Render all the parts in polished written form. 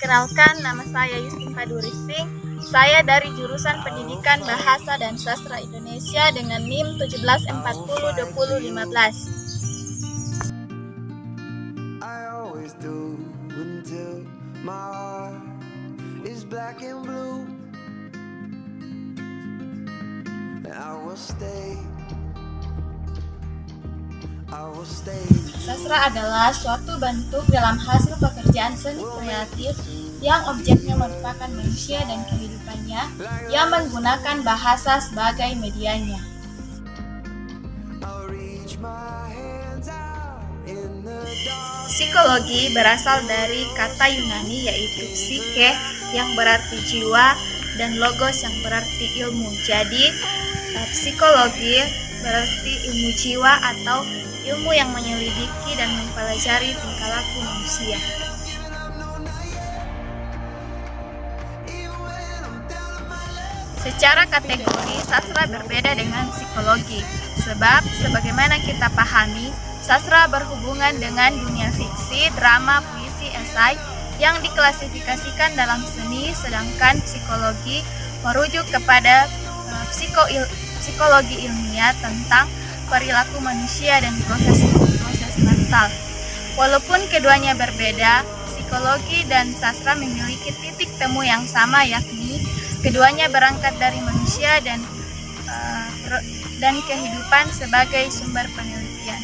Perkenalkan, nama saya Yustin Padurising. Saya dari jurusan Pendidikan Bahasa dan Sastra Indonesia dengan NIM 17402015. I always do until my heart is black and blue. I will stay. Sastra adalah suatu bentuk dalam hasil pekerjaan seni kreatif yang objeknya merupakan manusia dan kehidupannya yang menggunakan bahasa sebagai medianya. Psikologi berasal dari kata Yunani yaitu psyche yang berarti jiwa dan logos yang berarti ilmu. Jadi psikologi berarti ilmu jiwa atau ilmu yang menyelidiki dan mempelajari tingkah laku manusia. Secara kategori, sastra berbeda dengan psikologi, sebab sebagaimana kita pahami, sastra berhubungan dengan dunia fiksi, drama, puisi, esai yang diklasifikasikan dalam seni, sedangkan psikologi merujuk kepada psikologi ilmiah tentang perilaku manusia dan proses mental. Walaupun keduanya berbeda, psikologi dan sastra memiliki titik temu yang sama, yakni keduanya berangkat dari manusia dan kehidupan sebagai sumber penelitian.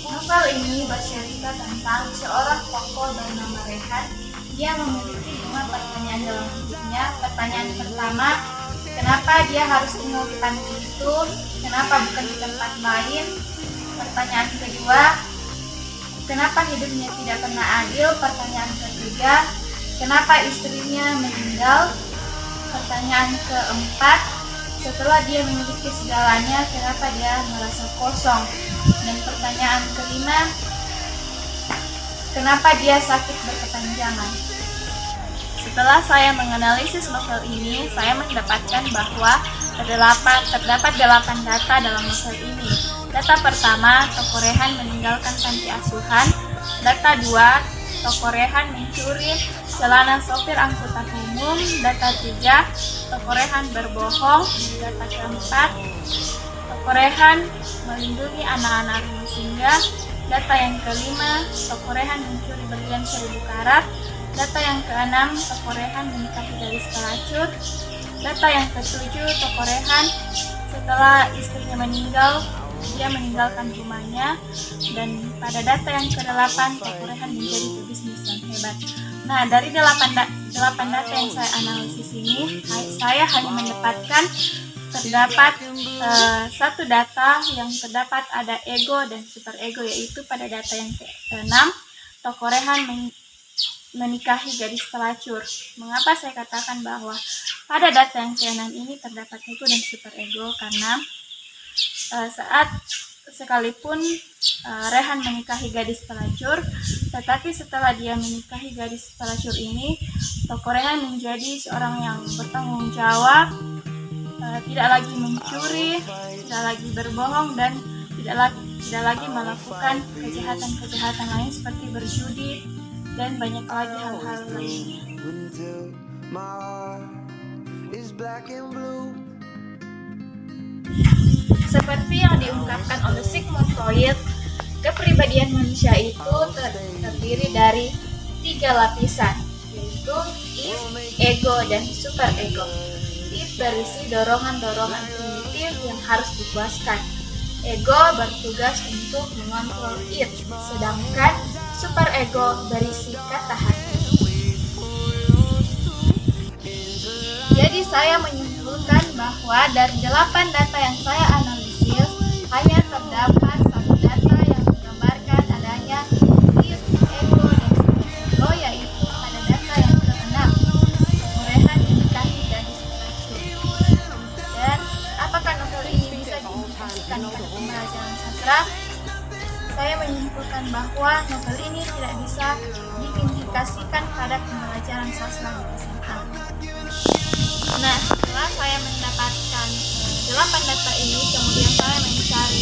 Novel ini bercerita tentang seorang tokoh bernama Rehan. Dia memiliki 5 pertanyaan dalam hidupnya. Pertanyaan pertama, kenapa dia harus tinggal di panti itu? Kenapa bukan di tempat lain? Pertanyaan kedua, kenapa hidupnya tidak pernah adil? Pertanyaan ketiga, kenapa istrinya meninggal? Pertanyaan keempat, setelah dia memiliki segalanya, kenapa dia merasa kosong? Dan pertanyaan kelima, kenapa dia sakit berkepanjangan? Setelah saya menganalisis novel ini, saya mendapatkan bahwa terdapat 8 data dalam novel ini. Data pertama, tokoh Rehan meninggalkan panti asuhan. Data 2, tokoh Rehan mencuri celana sopir angkutan umum. Data 3, tokoh Rehan berbohong. Data keempat, tokoh Rehan melindungi anak-anak rumah singgah. Data yang kelima, tokoh Rehan mencuri berlian 1000 karat. Data yang keenam, tokoh Rehan menikahi gadis pelacur. Data yang ketujuh, tokoh Rehan setelah istrinya meninggal, dia meninggalkan rumahnya. Dan pada data yang ke-8, tokoh Rehan menjadi pebisnis yang hebat. Nah, dari 8 data yang saya analisis ini, saya hanya mendapatkan terdapat satu data yang terdapat ada ego dan super ego, yaitu pada data yang ke-6, tokoh Rehan menikahi gadis pelacur. Mengapa saya katakan bahwa pada data yang ke-6 ini terdapat ego dan super ego? Karena saat sekalipun Rehan menikahi gadis pelacur, tetapi setelah dia menikahi gadis pelacur ini, tokoh Rehan menjadi seorang yang bertanggung jawab, tidak lagi mencuri, tidak lagi berbohong, dan tidak lagi melakukan kejahatan-kejahatan lain seperti berjudi dan banyak lagi hal-hal lainnya. Seperti yang diungkapkan oleh Sigmund Freud, kepribadian manusia itu terdiri dari 3 lapisan, yaitu if, ego, dan super ego. If berisi dorongan-dorongan primitif yang harus dipuaskan. Ego bertugas untuk mengontrol it, sedangkan super ego berisi kata hati. Jadi saya menyimpulkan bahwa dari 8 data yang saya analisis, hanya terdapat 1 data yang menggambarkan adanya if, ego, dan super ego, yaitu pada data yang ke-6, tokoh Rehan menikahi gadis pelacur. Dan apakah novel ini bisa diimplikasikan pada pembelajaran sastra? Saya menyimpulkan bahwa novel ini tidak bisa diimplikasikan pada pembelajaran sastra di SMA. Nah, setelah saya mendapatkan 8 data ini, kemudian saya mencari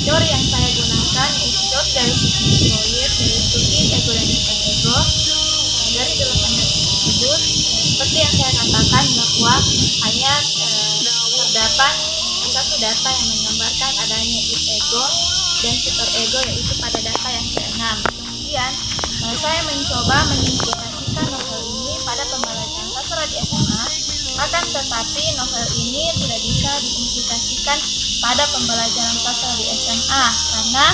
teori yang saya gunakan yaitu teori dari Sigmund Freud, yaitu id, ego, dan superego. Dari 8 data tersebut, seperti yang saya katakan bahwa hanya terdapat satu data yang menggambarkan adanya id, ego, dan superego, yaitu pada data yang ke-6. Kemudian saya mencoba mengimplikasikan novel ini pada pembelajaran sastra di SMA, akan tetapi novel ini tidak bisa diimplikasikan pada pembelajaran sastra di SMA karena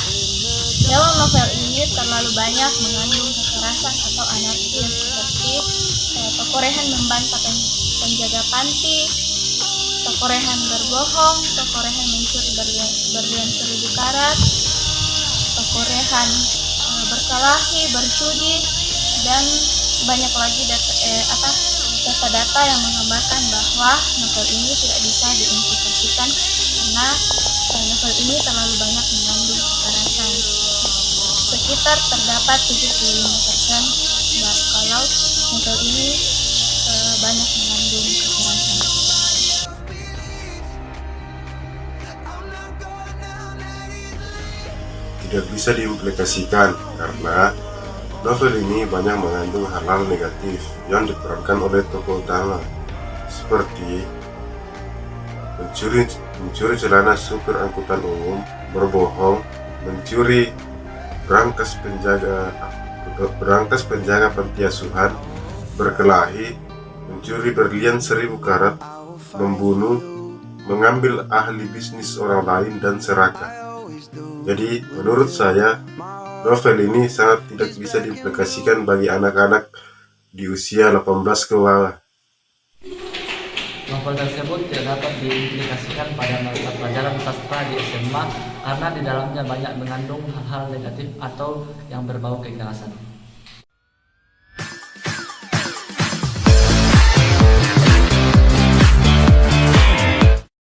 dalam novel ini terlalu banyak mengandung kekerasan atau anarkis seperti tokoh Rehan membantah penjaga panti, tokoh Rehan berbohong, tokoh Rehan mencuri berlian 1000 karat, tokoh Rehan berkelahi, berjudi, dan banyak lagi data-data yang menggambarkan bahwa novel ini tidak bisa diimplikasikan karena novel ini terlalu banyak mengandung kekerasan. Sekitar terdapat 75% kalau novel ini banyak mengandung kekerasan. Tidak bisa diimplikasikan karena novel ini banyak mengandung hal-hal negatif yang diperankan oleh tokoh utama, seperti mencuri celana supir angkutan umum, berbohong, mencuri berangkas penjaga panti asuhan, berkelahi, mencuri berlian 1000 karat, membunuh, mengambil ahli bisnis orang lain, dan serakah. Jadi menurut saya novel ini sangat tidak bisa diaplikasikan bagi anak-anak di usia 18 ke bawah. Novel tersebut tidak dapat diimplikasikan pada mata pelajaran sastra di SMA karena di dalamnya banyak mengandung hal-hal negatif atau yang berbau kekerasan.